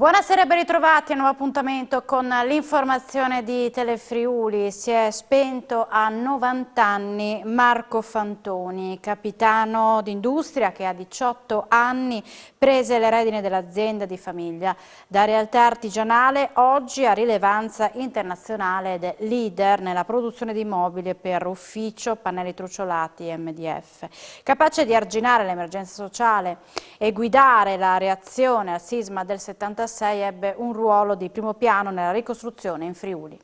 Buonasera e ben ritrovati a un nuovo appuntamento con l'informazione di Telefriuli. Si è spento a 90 anni Marco Fantoni, capitano d'industria che a 18 anni prese le redini dell'azienda di famiglia. Da realtà artigianale oggi ha rilevanza internazionale ed è leader nella produzione di mobili per ufficio, pannelli truciolati e MDF. Capace di arginare l'emergenza sociale e guidare la reazione al sisma del 76, ebbe un ruolo di primo piano nella ricostruzione in Friuli.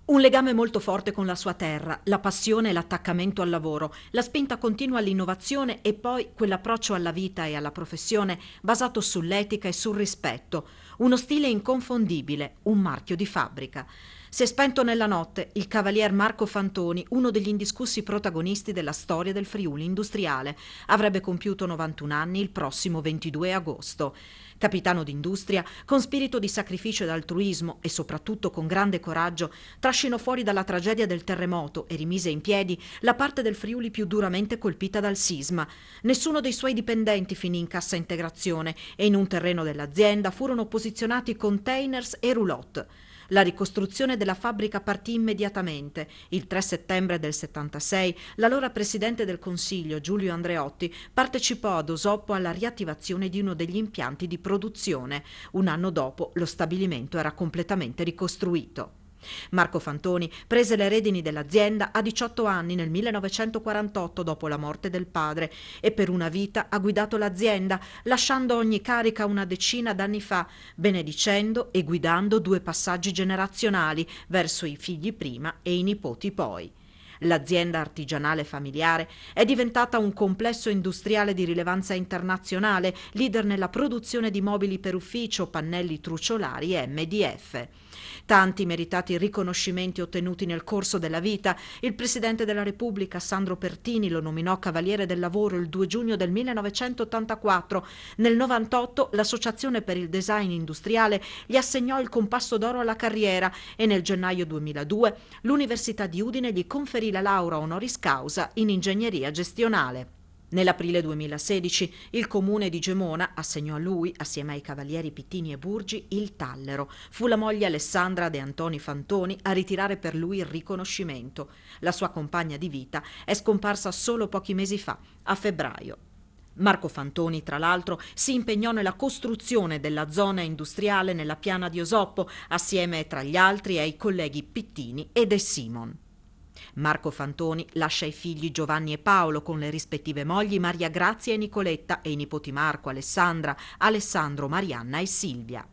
Un legame molto forte con la sua terra, la passione e l'attaccamento al lavoro, la spinta continua all'innovazione e poi quell'approccio alla vita e alla professione basato sull'etica e sul rispetto. Uno stile inconfondibile, un marchio di fabbrica. Si è spento nella notte il cavalier Marco Fantoni, uno degli indiscussi protagonisti della storia del Friuli industriale. Avrebbe compiuto 91 anni il prossimo 22 agosto. Capitano d'industria, con spirito di sacrificio ed altruismo e soprattutto con grande coraggio, trascinò fuori dalla tragedia del terremoto e rimise in piedi la parte del Friuli più duramente colpita dal sisma. Nessuno dei suoi dipendenti finì in cassa integrazione e in un terreno dell'azienda furono posizionati containers e roulotte. La ricostruzione della fabbrica partì immediatamente. Il 3 settembre del 76 l'allora presidente del Consiglio, Giulio Andreotti, partecipò ad Osoppo alla riattivazione di uno degli impianti di produzione. Un anno dopo lo stabilimento era completamente ricostruito. Marco Fantoni prese le redini dell'azienda a 18 anni nel 1948 dopo la morte del padre e per una vita ha guidato l'azienda lasciando ogni carica una decina d'anni fa, benedicendo e guidando 2 passaggi generazionali verso i figli prima e i nipoti poi. L'azienda artigianale familiare è diventata un complesso industriale di rilevanza internazionale, leader nella produzione di mobili per ufficio, pannelli truciolari e MDF. Tanti meritati riconoscimenti ottenuti nel corso della vita. Il Presidente della Repubblica, Sandro Pertini, lo nominò Cavaliere del Lavoro il 2 giugno del 1984. Nel 98 l'Associazione per il Design Industriale gli assegnò il Compasso d'Oro alla carriera e nel gennaio 2002 l'Università di Udine gli conferì la laurea honoris causa in ingegneria gestionale. Nell'aprile 2016 il comune di Gemona assegnò a lui, assieme ai cavalieri Pittini e Burgi, il Tallero. Fu la moglie Alessandra De Antoni Fantoni a ritirare per lui il riconoscimento. La sua compagna di vita è scomparsa solo pochi mesi fa, a febbraio. Marco Fantoni, tra l'altro, si impegnò nella costruzione della zona industriale nella piana di Osoppo, assieme tra gli altri ai colleghi Pittini e De Simon. Marco Fantoni lascia i figli Giovanni e Paolo con le rispettive mogli Maria Grazia e Nicoletta e i nipoti Marco, Alessandra, Alessandro, Marianna e Silvia.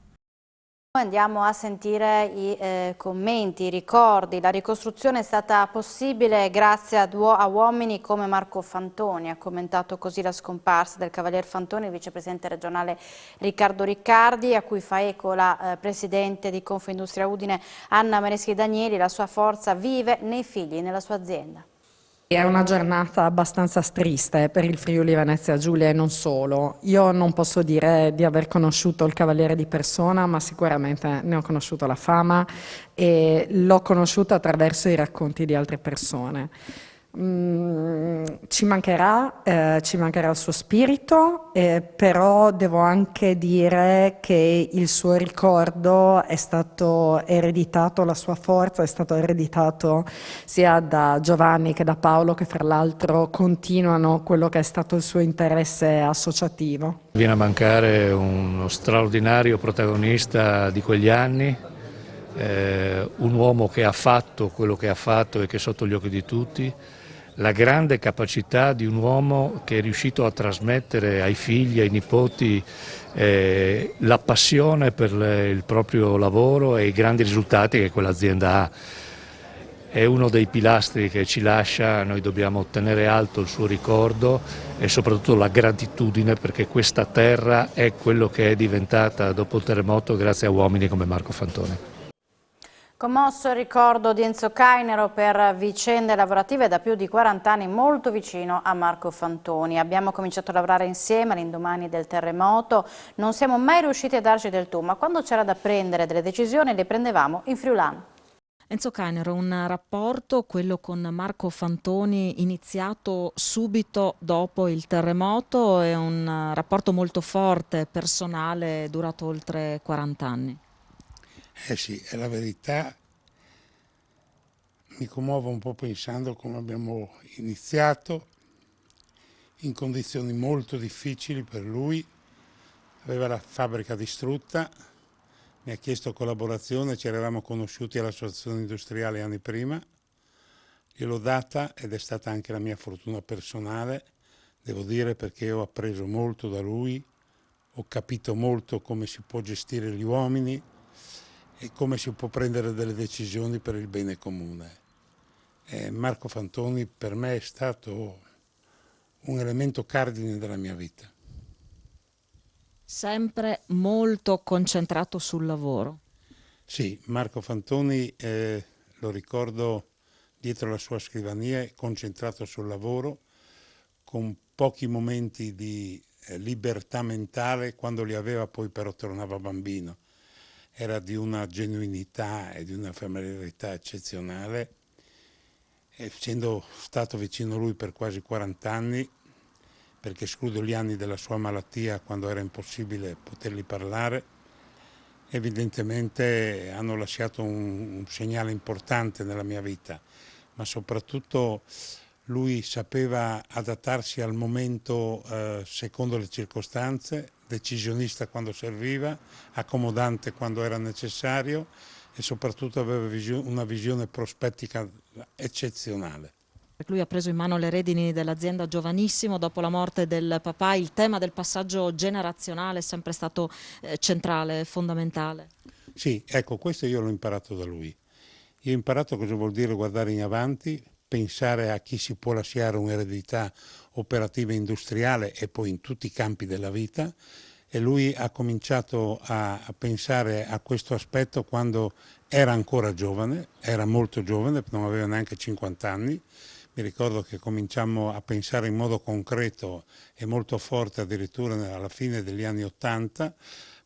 Andiamo a sentire i commenti, i ricordi. La ricostruzione è stata possibile grazie a uomini come Marco Fantoni. Ha commentato così la scomparsa del Cavalier Fantoni, il vicepresidente regionale Riccardo Riccardi, a cui fa eco la presidente di Confindustria Udine Anna Mareschi Danieli. La sua forza vive nei figli, nella sua azienda. È una giornata abbastanza triste per il Friuli Venezia Giulia e non solo. Io non posso dire di aver conosciuto il Cavaliere di persona, ma sicuramente ne ho conosciuto la fama e l'ho conosciuto attraverso i racconti di altre persone. Ci mancherà il suo spirito, però devo anche dire che il suo ricordo è stato ereditato, la sua forza è stato ereditato sia da Giovanni che da Paolo, che fra l'altro continuano quello che è stato il suo interesse associativo. Viene a mancare uno straordinario protagonista di quegli anni, un uomo che ha fatto quello che ha fatto e che è sotto gli occhi di tutti, la grande capacità di un uomo che è riuscito a trasmettere ai figli, ai nipoti la passione per il proprio lavoro e i grandi risultati che quell'azienda ha. È uno dei pilastri che ci lascia, noi dobbiamo tenere alto il suo ricordo e soprattutto la gratitudine, perché questa terra è quello che è diventata dopo il terremoto grazie a uomini come Marco Fantoni. Commosso il ricordo di Enzo Cainero per vicende lavorative da più di 40 anni molto vicino a Marco Fantoni. Abbiamo cominciato a lavorare insieme all'indomani del terremoto, non siamo mai riusciti a darci del tu, ma quando c'era da prendere delle decisioni le prendevamo in friulano. Enzo Cainero, un rapporto, quello con Marco Fantoni, iniziato subito dopo il terremoto, è un rapporto molto forte, personale, durato oltre 40 anni. Eh sì, è la verità. Mi commuovo un po' pensando come abbiamo iniziato, in condizioni molto difficili per lui. Aveva la fabbrica distrutta, mi ha chiesto collaborazione, ci eravamo conosciuti all'associazione industriale anni prima, gliel'ho data ed è stata anche la mia fortuna personale, devo dire, perché ho appreso molto da lui, ho capito molto come si può gestire gli uomini e come si può prendere delle decisioni per il bene comune. Marco Fantoni per me è stato un elemento cardine della mia vita. Sempre molto concentrato sul lavoro. Sì, Marco Fantoni, lo ricordo dietro la sua scrivania, concentrato sul lavoro, con pochi momenti di libertà mentale, quando li aveva poi però tornava bambino. Era di una genuinità e di una familiarità eccezionale. Essendo stato vicino a lui per quasi 40 anni, perché escludo gli anni della sua malattia quando era impossibile potergli parlare, evidentemente hanno lasciato un segnale importante nella mia vita, ma soprattutto lui sapeva adattarsi al momento secondo le circostanze, decisionista quando serviva, accomodante quando era necessario e soprattutto aveva una visione prospettica eccezionale. Lui ha preso in mano le redini dell'azienda giovanissimo, dopo la morte del papà. Il tema del passaggio generazionale è sempre stato centrale, fondamentale. Sì, ecco, questo io l'ho imparato da lui. Io ho imparato cosa vuol dire guardare in avanti, pensare a chi si può lasciare un'eredità operativa e industriale e poi in tutti i campi della vita, e lui ha cominciato a pensare a questo aspetto quando era ancora giovane, era molto giovane, non aveva neanche 50 anni. Mi ricordo che cominciammo a pensare in modo concreto e molto forte addirittura alla fine degli anni '80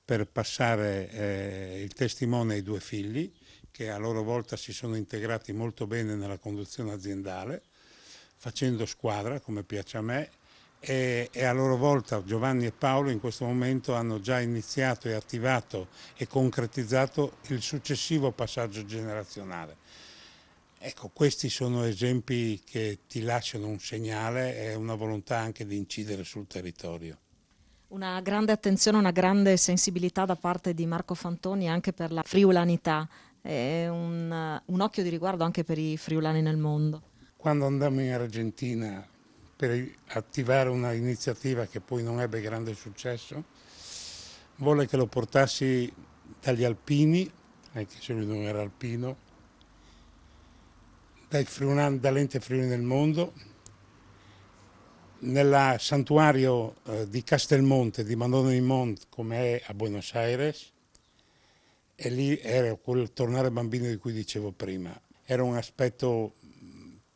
per passare il testimone ai due figli, che a loro volta si sono integrati molto bene nella conduzione aziendale, facendo squadra come piace a me, e a loro volta Giovanni e Paolo in questo momento hanno già iniziato e attivato e concretizzato il successivo passaggio generazionale. Ecco, questi sono esempi che ti lasciano un segnale e una volontà anche di incidere sul territorio. Una grande attenzione, una grande sensibilità da parte di Marco Fantoni anche per la friulanità, e un occhio di riguardo anche per i friulani nel mondo. Quando andammo in Argentina per attivare una iniziativa che poi non ebbe grande successo, volle che lo portassi dagli alpini, anche se lui non era alpino, dall'ente Friuli del Mondo, nel santuario di Castelmonte, di Madonna di Mont, come è a Buenos Aires, e lì era quel tornare bambino di cui dicevo prima. Era un aspetto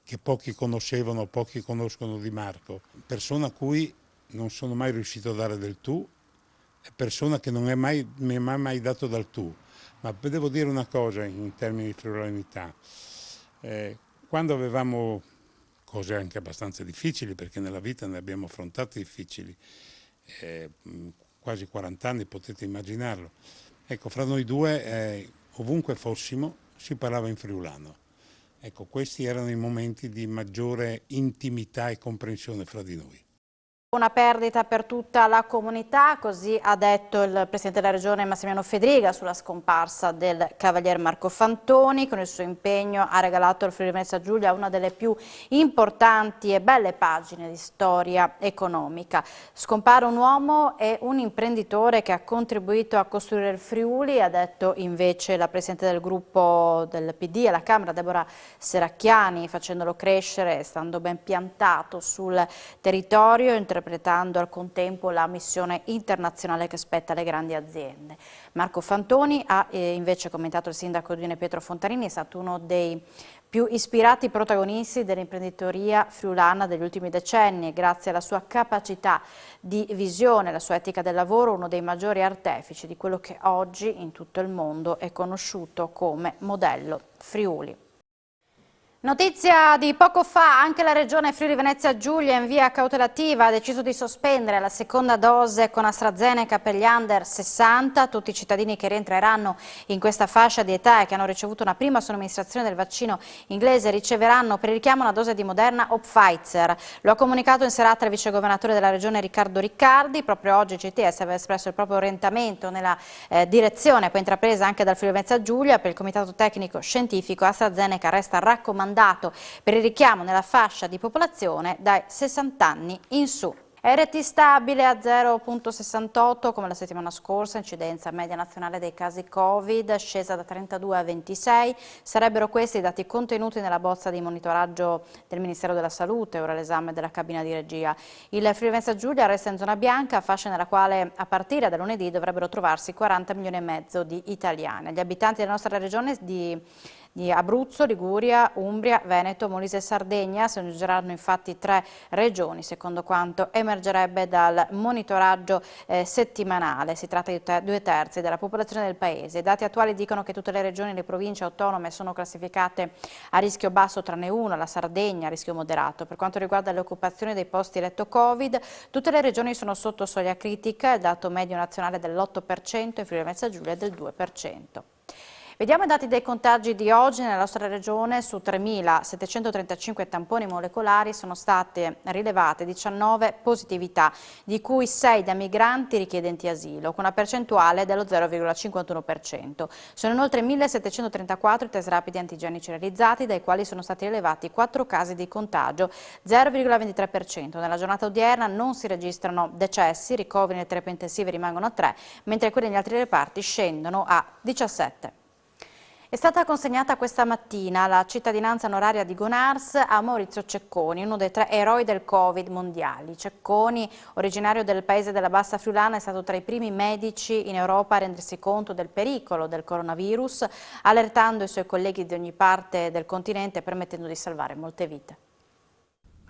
che pochi conoscevano, pochi conoscono di Marco, persona a cui non sono mai riuscito a dare del tu, persona che non mi è mai dato dal tu. Ma devo dire una cosa in termini di friulanità. Quando avevamo cose anche abbastanza difficili, perché nella vita ne abbiamo affrontate difficili, quasi 40 anni, potete immaginarlo. Ecco, fra noi due, ovunque fossimo, si parlava in friulano. Ecco, questi erano i momenti di maggiore intimità e comprensione fra di noi. Una perdita per tutta la comunità, così ha detto il Presidente della Regione Massimiliano Fedriga sulla scomparsa del Cavalier Marco Fantoni. Con il suo impegno ha regalato al Friuli Venezia Giulia una delle più importanti e belle pagine di storia economica. Scompare un uomo e un imprenditore che ha contribuito a costruire il Friuli, ha detto invece la Presidente del gruppo del PD alla Camera, Deborah Seracchiani, facendolo crescere e stando ben piantato sul territorio, interpretando al contempo la missione internazionale che spetta alle grandi aziende. Marco Fantoni ha invece commentato il sindaco di Udine Pietro Fontanini, è stato uno dei più ispirati protagonisti dell'imprenditoria friulana degli ultimi decenni e grazie alla sua capacità di visione, la sua etica del lavoro, uno dei maggiori artefici di quello che oggi in tutto il mondo è conosciuto come modello Friuli. Notizia di poco fa, anche la regione Friuli Venezia Giulia in via cautelativa ha deciso di sospendere la seconda dose con AstraZeneca per gli under 60. Tutti i cittadini che rientreranno in questa fascia di età e che hanno ricevuto una prima somministrazione del vaccino inglese riceveranno per richiamo una dose di Moderna o Pfizer. Lo ha comunicato in serata il vicegovernatore della regione Riccardo Riccardi. Proprio oggi il CTS aveva espresso il proprio orientamento nella direzione poi intrapresa anche dal Friuli Venezia Giulia. Per il comitato tecnico scientifico AstraZeneca resta raccomandato per il richiamo nella fascia di popolazione dai 60 anni in su. RT stabile a 0,68 come la settimana scorsa, incidenza media nazionale dei casi Covid scesa da 32 a 26, sarebbero questi i dati contenuti nella bozza di monitoraggio del Ministero della Salute, ora l'esame della cabina di regia. Il Friuli Venezia Giulia resta in zona bianca, fascia nella quale a partire da lunedì dovrebbero trovarsi 40 milioni e mezzo di italiani. Gli abitanti della nostra regione di Abruzzo, Liguria, Umbria, Veneto, Molise e Sardegna si aggiungeranno infatti 3 regioni, secondo quanto emergerebbe dal monitoraggio settimanale. Si tratta di 2/3 della popolazione del paese. I dati attuali dicono che tutte le regioni e le province autonome sono classificate a rischio basso tranne una, la Sardegna, a rischio moderato. Per quanto riguarda le occupazioni dei posti letto Covid, tutte le regioni sono sotto soglia critica, il dato medio nazionale è dell'8%, in Friuli Venezia Giulia è del 2%. Vediamo i dati dei contagi di oggi nella nostra regione. Su 3.735 tamponi molecolari sono state rilevate 19 positività, di cui 6 da migranti richiedenti asilo, con una percentuale dello 0,51%. Sono inoltre 1.734 i test rapidi antigenici realizzati, dai quali sono stati rilevati 4 casi di contagio, 0,23%. Nella giornata odierna non si registrano decessi, ricoveri nelle terapie intensive rimangono a 3, mentre quelli negli altri reparti scendono a 17. È stata consegnata questa mattina la cittadinanza onoraria di Gonars a Maurizio Cecconi, uno dei 3 eroi del Covid mondiali. Cecconi, originario del paese della Bassa Friulana, è stato tra i primi medici in Europa a rendersi conto del pericolo del coronavirus, allertando i suoi colleghi di ogni parte del continente e permettendo di salvare molte vite.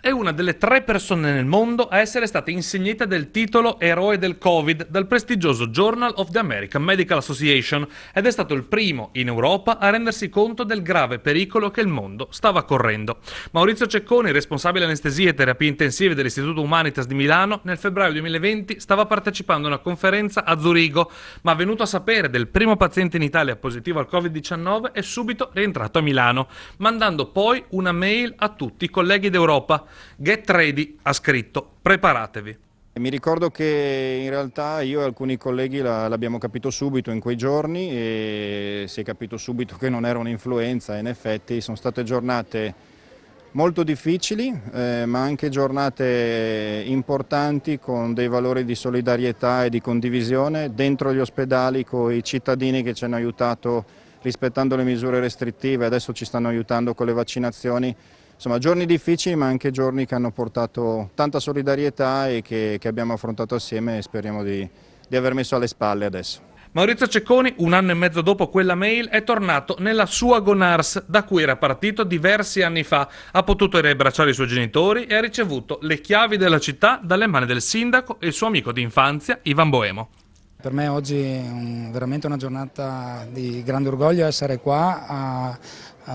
È una delle 3 persone nel mondo a essere stata insignita del titolo Eroe del Covid dal prestigioso Journal of the American Medical Association ed è stato il primo in Europa a rendersi conto del grave pericolo che il mondo stava correndo. Maurizio Cecconi, responsabile anestesie e terapie intensive dell'Istituto Humanitas di Milano, nel febbraio 2020 stava partecipando a una conferenza a Zurigo, ma venuto a sapere del primo paziente in Italia positivo al Covid-19 è subito rientrato a Milano, mandando poi una mail a tutti i colleghi d'Europa. Get ready, ha scritto, preparatevi. Mi ricordo che in realtà io e alcuni colleghi l'abbiamo capito subito in quei giorni e si è capito subito che non era un'influenza. In effetti sono state giornate molto difficili, ma anche giornate importanti con dei valori di solidarietà e di condivisione dentro gli ospedali con i cittadini che ci hanno aiutato rispettando le misure restrittive, adesso ci stanno aiutando con le vaccinazioni. Insomma, giorni difficili ma anche giorni che hanno portato tanta solidarietà e che abbiamo affrontato assieme e speriamo di aver messo alle spalle adesso. Maurizio Cecconi, 1 anno e mezzo dopo quella mail, è tornato nella sua Gonars, da cui era partito diversi anni fa. Ha potuto riabbracciare i suoi genitori e ha ricevuto le chiavi della città dalle mani del sindaco e il suo amico di infanzia, Ivan Boemo. Per me oggi è veramente una giornata di grande orgoglio essere qua a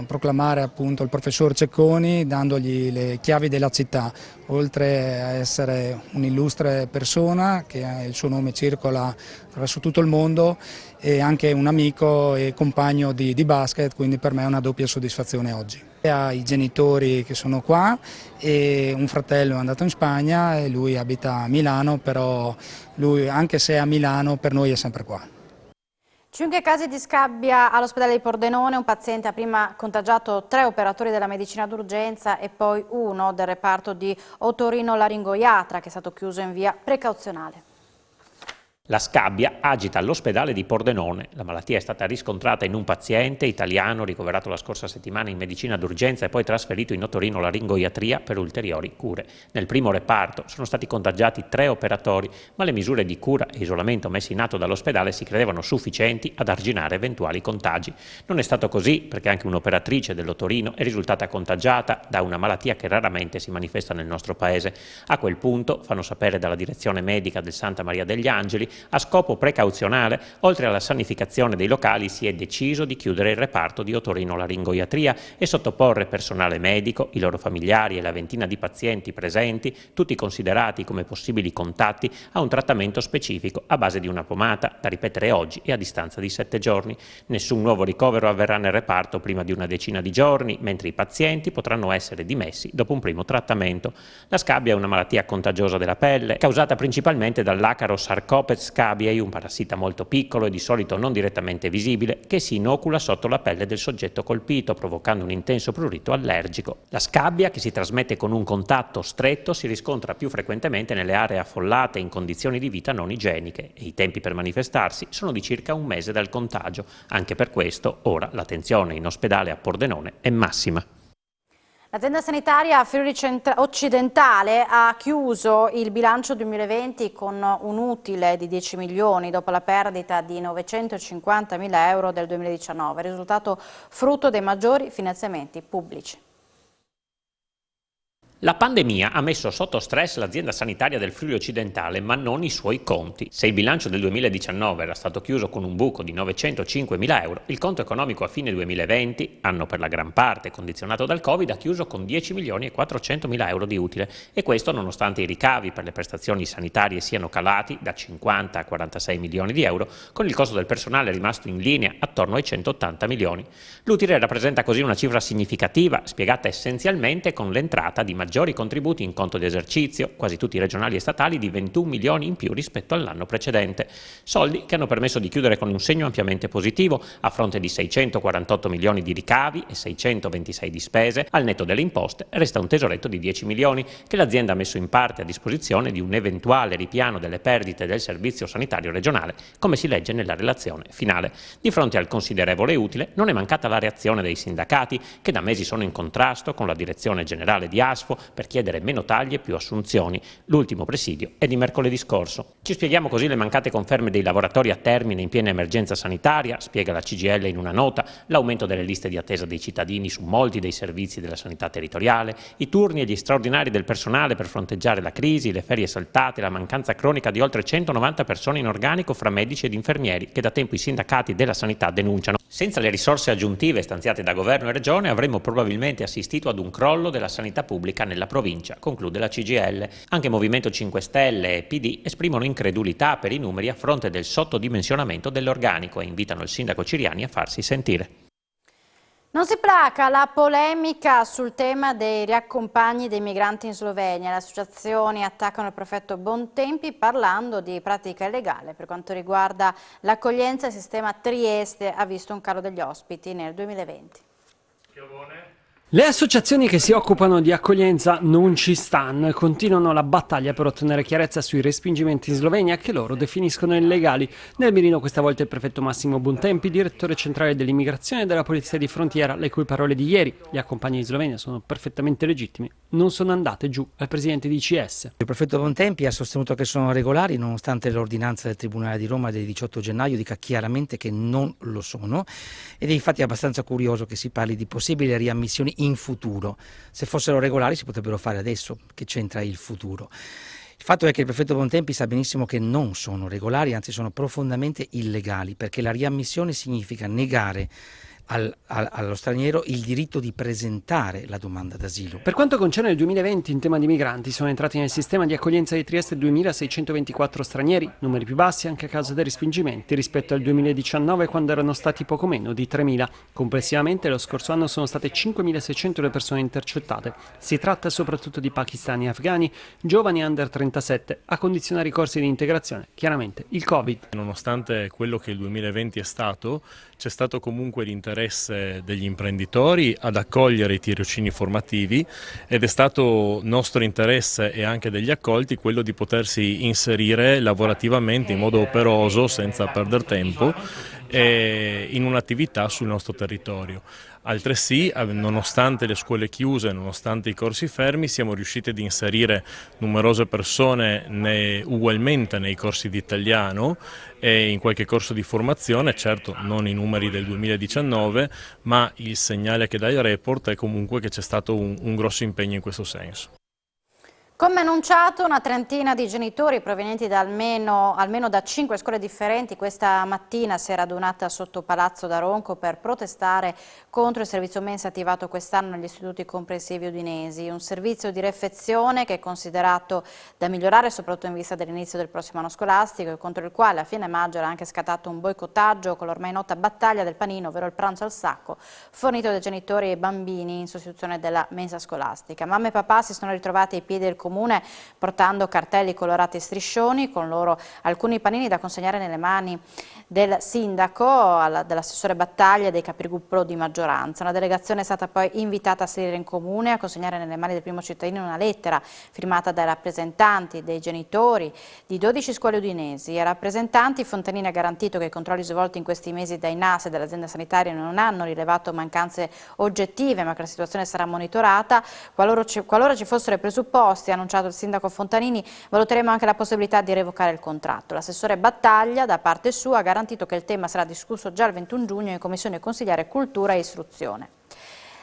proclamare appunto il professor Cecconi dandogli le chiavi della città, oltre a essere un'illustre persona che il suo nome circola attraverso tutto il mondo e anche un amico e compagno di basket, quindi per me è una doppia soddisfazione oggi. Ai genitori che sono qua e un fratello è andato in Spagna e lui abita a Milano, però lui anche se è a Milano per noi è sempre qua. 5 casi di scabbia all'ospedale di Pordenone, un paziente ha prima contagiato 3 operatori della medicina d'urgenza e poi uno del reparto di otorino-laringoiatra che è stato chiuso in via precauzionale. La scabbia agita all'ospedale di Pordenone. La malattia è stata riscontrata in un paziente italiano ricoverato la scorsa settimana in medicina d'urgenza e poi trasferito in otorinolaringoiatria per ulteriori cure. Nel primo reparto sono stati contagiati 3 operatori, ma le misure di cura e isolamento messe in atto dall'ospedale si credevano sufficienti ad arginare eventuali contagi. Non è stato così, perché anche un'operatrice dell'Otorino è risultata contagiata da una malattia che raramente si manifesta nel nostro paese. A quel punto, fanno sapere dalla direzione medica del Santa Maria degli Angeli, a scopo precauzionale, oltre alla sanificazione dei locali, si è deciso di chiudere il reparto di otorinolaringoiatria e sottoporre personale medico, i loro familiari e la ventina di pazienti presenti, tutti considerati come possibili contatti, a un trattamento specifico a base di una pomata, da ripetere oggi e a distanza di 7 giorni. Nessun nuovo ricovero avverrà nel reparto prima di una decina di giorni, mentre i pazienti potranno essere dimessi dopo un primo trattamento. La scabbia è una malattia contagiosa della pelle, causata principalmente dall'acaro Sarcoptes scabiei, un parassita molto piccolo e di solito non direttamente visibile, che si inocula sotto la pelle del soggetto colpito, provocando un intenso prurito allergico. La scabbia, che si trasmette con un contatto stretto, si riscontra più frequentemente nelle aree affollate in condizioni di vita non igieniche e i tempi per manifestarsi sono di circa un mese dal contagio. Anche per questo, ora l'attenzione in ospedale a Pordenone è massima. L'azienda sanitaria Friuli Occidentale ha chiuso il bilancio 2020 con un utile di 10 milioni dopo la perdita di 950.000 euro del 2019, risultato frutto dei maggiori finanziamenti pubblici. La pandemia ha messo sotto stress l'azienda sanitaria del Friuli Occidentale, ma non i suoi conti. Se il bilancio del 2019 era stato chiuso con un buco di 905.000 euro, il conto economico a fine 2020, anno per la gran parte condizionato dal Covid, ha chiuso con 10.400.000 euro di utile, e questo nonostante i ricavi per le prestazioni sanitarie siano calati da 50 a 46 milioni di euro, con il costo del personale rimasto in linea attorno ai 180 milioni. L'utile rappresenta così una cifra significativa, spiegata essenzialmente con l'entrata di maggiori contributi in conto di esercizio, quasi tutti regionali e statali, di 21 milioni in più rispetto all'anno precedente. Soldi che hanno permesso di chiudere con un segno ampiamente positivo, a fronte di 648 milioni di ricavi e 626 di spese. Al netto delle imposte resta un tesoretto di 10 milioni che l'azienda ha messo in parte a disposizione di un eventuale ripiano delle perdite del servizio sanitario regionale, come si legge nella relazione finale. Di fronte al considerevole utile non è mancata la reazione dei sindacati, che da mesi sono in contrasto con la direzione generale di ASFO per chiedere meno tagli e più assunzioni. L'ultimo presidio è di mercoledì scorso. Ci spieghiamo così le mancate conferme dei lavoratori a termine in piena emergenza sanitaria, spiega la CGIL in una nota, l'aumento delle liste di attesa dei cittadini su molti dei servizi della sanità territoriale, i turni e gli straordinari del personale per fronteggiare la crisi, le ferie saltate, la mancanza cronica di oltre 190 persone in organico fra medici ed infermieri, che da tempo i sindacati della sanità denunciano. Senza le risorse aggiuntive stanziate da governo e regione avremmo probabilmente assistito ad un crollo della sanità pubblica nella provincia, conclude la CGIL. Anche Movimento 5 Stelle e PD esprimono incredulità per i numeri a fronte del sottodimensionamento dell'organico e invitano il sindaco Ciriani a farsi sentire. Non si placa la polemica sul tema dei riaccompagni dei migranti in Slovenia. Le associazioni attaccano il prefetto Bontempi parlando di pratica illegale. Per quanto riguarda l'accoglienza, il sistema Trieste ha visto un calo degli ospiti nel 2020. Le associazioni che si occupano di accoglienza non ci stanno e continuano la battaglia per ottenere chiarezza sui respingimenti in Slovenia che loro definiscono illegali. Nel mirino questa volta il prefetto Massimo Bontempi, direttore centrale dell'immigrazione e della polizia di frontiera, le cui parole di ieri, gli accompagni in Slovenia sono perfettamente legittimi, non sono andate giù al presidente di ICS. Il prefetto Bontempi ha sostenuto che sono regolari nonostante l'ordinanza del Tribunale di Roma del 18 gennaio dica chiaramente che non lo sono, ed è infatti abbastanza curioso che si parli di possibili riammissioni in futuro. Se fossero regolari si potrebbero fare adesso, che c'entra il futuro. Il fatto è che il prefetto Bontempi sa benissimo che non sono regolari, anzi sono profondamente illegali, perché la riammissione significa negare allo straniero il diritto di presentare la domanda d'asilo. Per quanto concerne il 2020, in tema di migranti, sono entrati nel sistema di accoglienza di Trieste 2.624 stranieri, numeri più bassi anche a causa dei respingimenti rispetto al 2019, quando erano stati poco meno di 3.000. Complessivamente lo scorso anno sono state 5.600 le persone intercettate. Si tratta soprattutto di pakistani e afghani, giovani under 37, a condizionare i corsi di integrazione, chiaramente il Covid. Nonostante quello che il 2020 è stato, c'è stato comunque l'interesse l'interesse degli imprenditori ad accogliere i tirocini formativi ed è stato nostro interesse e anche degli accolti quello di potersi inserire lavorativamente in modo operoso, senza perdere tempo, in un'attività sul nostro territorio. Altresì, nonostante le scuole chiuse, nonostante i corsi fermi, siamo riusciti ad inserire numerose persone ugualmente nei corsi di italiano e in qualche corso di formazione, certo non i numeri del 2019, ma il segnale che dà il report è comunque che c'è stato un grosso impegno in questo senso. Come annunciato, una trentina di genitori provenienti da almeno da 5 scuole differenti questa mattina si è radunata sotto Palazzo d'Aronco per protestare contro il servizio mensa attivato quest'anno negli istituti comprensivi udinesi, un servizio di refezione che è considerato da migliorare soprattutto in vista dell'inizio del prossimo anno scolastico e contro il quale a fine maggio era anche scattato un boicottaggio con l'ormai nota battaglia del panino, ovvero il pranzo al sacco, fornito dai genitori e bambini in sostituzione della mensa scolastica. Mamma e papà si sono ritrovati ai piedi del comune portando cartelli colorati e striscioni, con loro alcuni panini da consegnare nelle mani del sindaco, dell'assessore Battaglia e dei capigruppo di maggioranza. Una delegazione è stata poi invitata a salire in comune a consegnare nelle mani del primo cittadino una lettera firmata dai rappresentanti dei genitori di 12 scuole udinesi. I rappresentanti Fontanini ha garantito che i controlli svolti in questi mesi dai NAS e dall'azienda sanitaria non hanno rilevato mancanze oggettive, ma che la situazione sarà monitorata. Qualora ci fossero i presupposti, ha annunciato il sindaco Fontanini, valuteremo anche la possibilità di revocare il contratto. L'assessore Battaglia, da parte sua, ha garantito che il tema sarà discusso già il 21 giugno in Commissione Consigliare Cultura e Istruzione.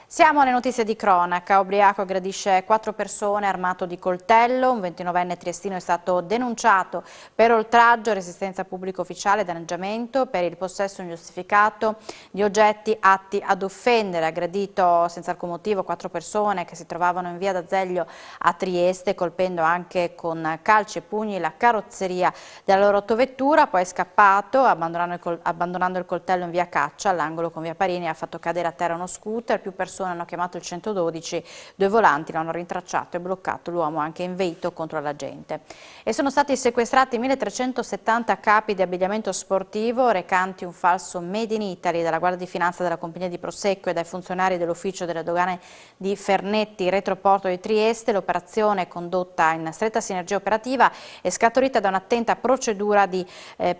Siamo alle notizie di cronaca. Ubriaco aggredisce 4 persone armato di coltello. Un 29enne triestino è stato denunciato per oltraggio, resistenza pubblica ufficiale e danneggiamento per il possesso ingiustificato di oggetti atti ad offendere. Aggredito senza alcun motivo 4 persone che si trovavano in via d'Azeglio a Trieste, colpendo anche con calci e pugni la carrozzeria della loro autovettura. Poi è scappato abbandonando il coltello in via Caccia, all'angolo con via Parini, ha fatto cadere a terra uno scooter. Più persone hanno chiamato il 112, 2 volanti l'hanno rintracciato e bloccato, l'uomo anche inveito contro la gente. E sono stati sequestrati 1370 capi di abbigliamento sportivo recanti un falso Made in Italy dalla Guardia di Finanza della Compagnia di Prosecco e dai funzionari dell'ufficio delle dogane di Fernetti, retroporto di Trieste. L'operazione, condotta in stretta sinergia operativa, è scaturita da un'attenta procedura di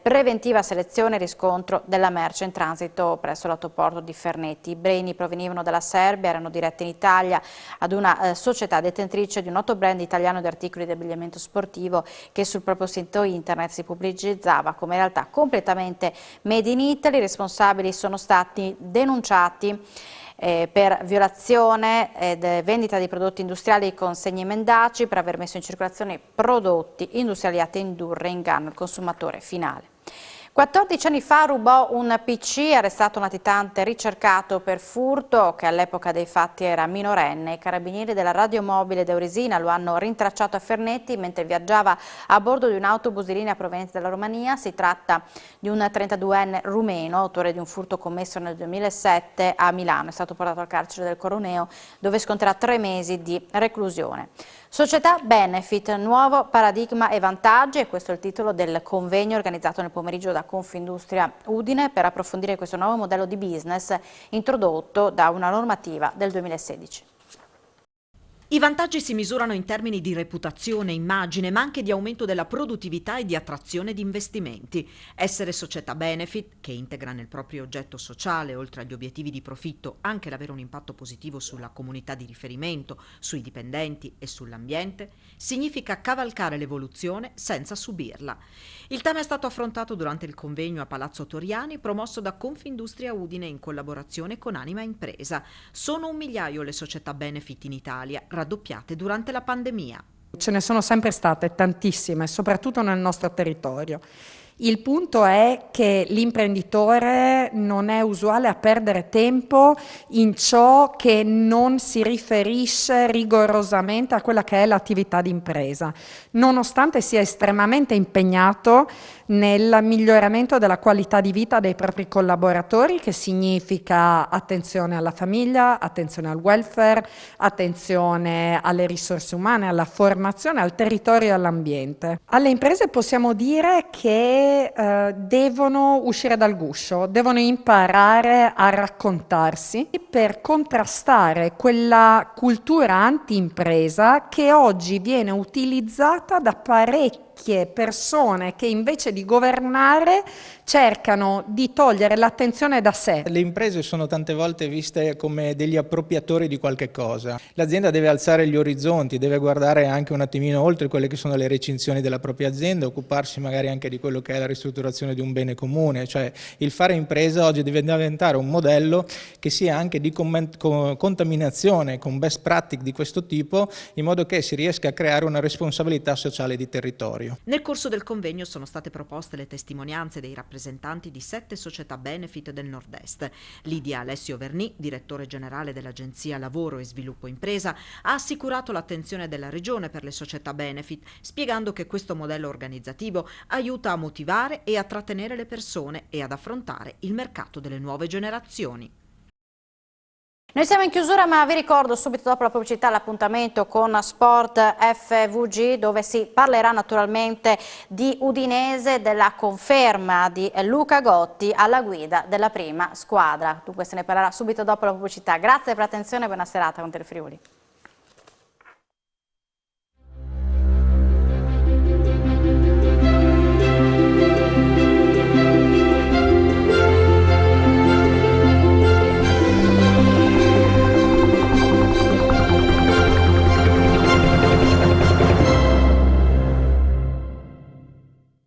preventiva selezione e riscontro della merce in transito presso l'autoporto di Fernetti. I beni provenivano dalla Serbia, erano dirette in Italia ad una società detentrice di un noto brand italiano di articoli di abbigliamento sportivo che sul proprio sito internet si pubblicizzava come realtà completamente Made in Italy. I responsabili sono stati denunciati per violazione ed vendita di prodotti industriali con segni mendaci, per aver messo in circolazione prodotti industriali atti a indurre in inganno il consumatore finale. 14 anni fa rubò un PC, arrestato un latitante ricercato per furto che all'epoca dei fatti era minorenne. I carabinieri della radiomobile d'Euresina lo hanno rintracciato a Fernetti mentre viaggiava a bordo di un autobus di linea proveniente dalla Romania. Si tratta di un 32enne rumeno, autore di un furto commesso nel 2007 a Milano. È stato portato al carcere del Coroneo, dove sconterà 3 mesi di reclusione. Società Benefit, nuovo paradigma e vantaggi, e questo è il titolo del convegno organizzato nel pomeriggio da Confindustria Udine per approfondire questo nuovo modello di business introdotto da una normativa del 2016. I vantaggi si misurano in termini di reputazione, immagine, ma anche di aumento della produttività e di attrazione di investimenti. Essere società benefit, che integra nel proprio oggetto sociale, oltre agli obiettivi di profitto, anche l'avere un impatto positivo sulla comunità di riferimento, sui dipendenti e sull'ambiente, significa cavalcare l'evoluzione senza subirla. Il tema è stato affrontato durante il convegno a Palazzo Toriani, promosso da Confindustria Udine in collaborazione con Anima Impresa. Sono 1 migliaio le società benefit in Italia, raddoppiate durante la pandemia. Ce ne sono sempre state tantissime, soprattutto nel nostro territorio. Il punto è che l'imprenditore non è usuale a perdere tempo in ciò che non si riferisce rigorosamente a quella che è l'attività di impresa, nonostante sia estremamente impegnato nel miglioramento della qualità di vita dei propri collaboratori, che significa attenzione alla famiglia, attenzione al welfare, attenzione alle risorse umane, alla formazione, al territorio e all'ambiente. Alle imprese possiamo dire che che devono uscire dal guscio, devono imparare a raccontarsi per contrastare quella cultura anti-impresa che oggi viene utilizzata da parecchie persone che invece di governare cercano di togliere l'attenzione da sé. Le imprese sono tante volte viste come degli appropriatori di qualche cosa. L'azienda deve alzare gli orizzonti, deve guardare anche un attimino oltre quelle che sono le recinzioni della propria azienda, occuparsi magari anche di quello che è la ristrutturazione di un bene comune, cioè il fare impresa oggi deve diventare un modello che sia anche di contaminazione con best practice di questo tipo, in modo che si riesca a creare una responsabilità sociale di territorio. Nel corso del convegno sono state proposte le testimonianze dei rappresentanti di 7 società benefit del Nord-Est. Lidia Alessio Verni, direttore generale dell'Agenzia Lavoro e Sviluppo Impresa, ha assicurato l'attenzione della Regione per le società benefit, spiegando che questo modello organizzativo aiuta a motivare e a trattenere le persone e ad affrontare il mercato delle nuove generazioni. Noi siamo in chiusura, ma vi ricordo subito dopo la pubblicità l'appuntamento con Sport FVG, dove si parlerà naturalmente di Udinese, della conferma di Luca Gotti alla guida della prima squadra. Dunque se ne parlerà subito dopo la pubblicità. Grazie per l'attenzione e buona serata con Telefriuli.